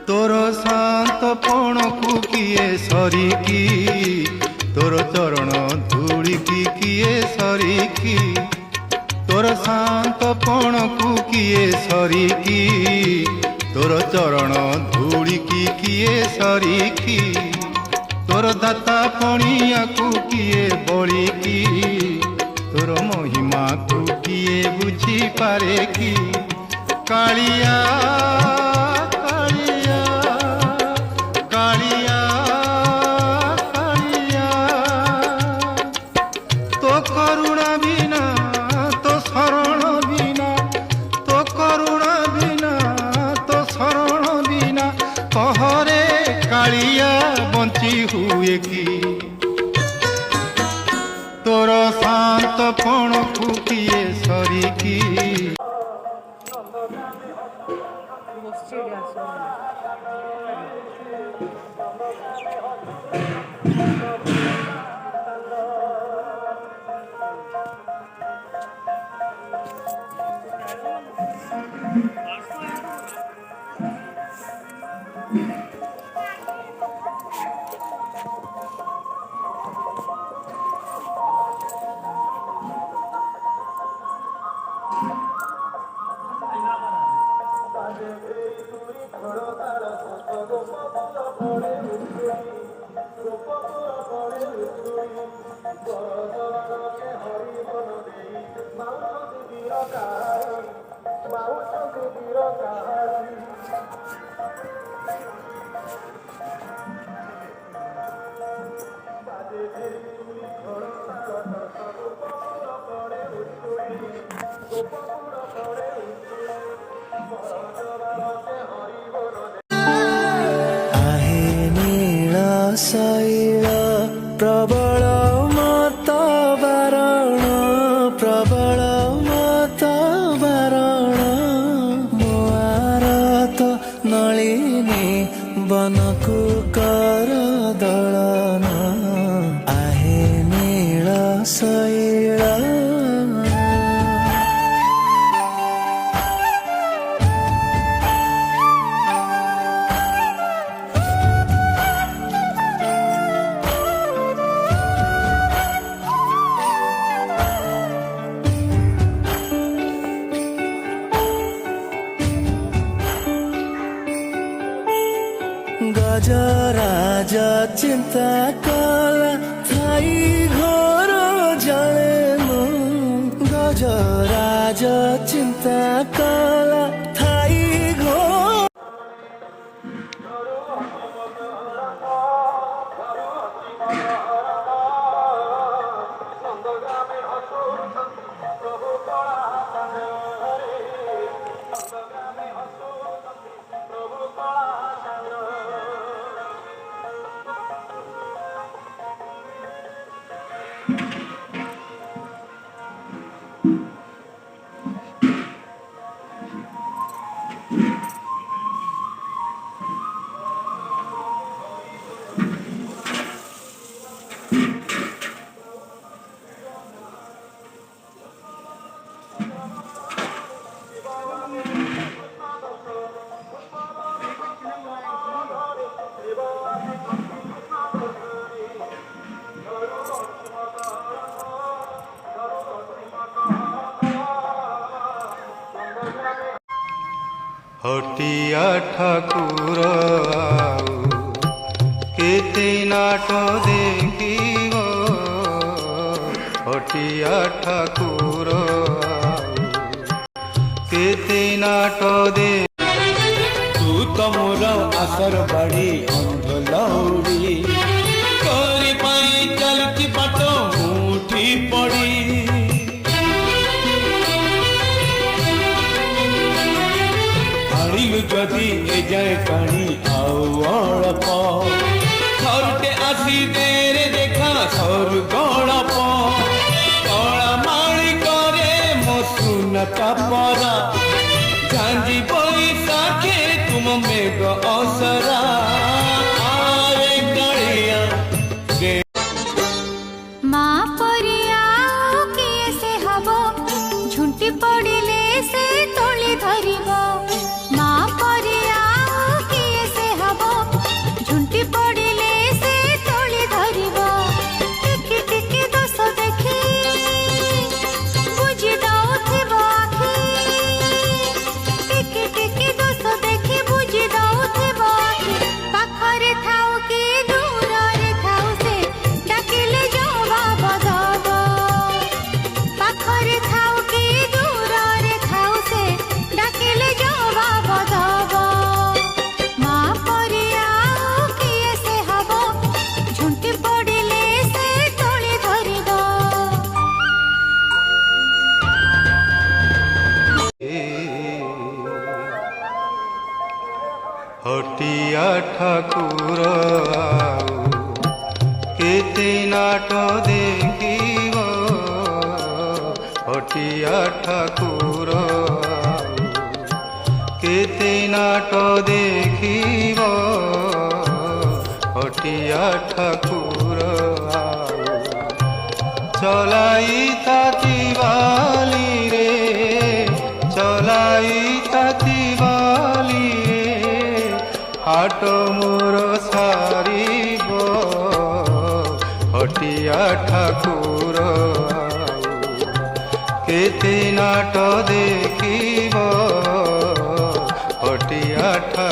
तोर शांतपण को किए सरिकी तोर चरण धूली की किए सरिकी तोर शांतपण को किए सरिकी तोर चरण धूली की किए सरिकी तोर दाता पणिया को किए बड़ी की तोर महिमा को किए बुझी पारे की कालिया कालिया कालिया कालिया तो करुणा बिना तो शरण बिना तो करुणा बिना तो शरण बिना कहरे कालिया बंची हुए की तोर शांतपण को किए सरिकी शैल प्रबल मत बारण प्रबल मत बारण मोआरत नलिनी बनकु कर दलन आहे नील शैल गजराज चिंता कला थाई घर जले गजराज चिंता कला थाई घर हटिया ठाकुर केते नाट देखिब हटिया ठाकुर केते नाट दे तू तो मोर आसर बाड़ी अंध लौड़ी करी पाई चलती बाट मुठी पड़ी जदि ए जाए पानी आउ अल्प थरुटे आसी देरे देखा सर गड़प कला माणी करे मो सुनता परा झांझी बैसाखे तुम मेघ असरा आए गड़िया माँ परिया किए से हबो झुंटी पड़िले से तोली धरिबो माँ परिया किए से हटिया ठाकुर आउ केते नाट देखिब हटिया ठाकुर आउ केते नाट देखिब हटिया ठाकुर आउ चलाई ताती बाली रे चलाई ताती बाली रे हाट मोर सारिब हटिया ठाकुर आउ केते नाट देखिब हटिया ठाकुर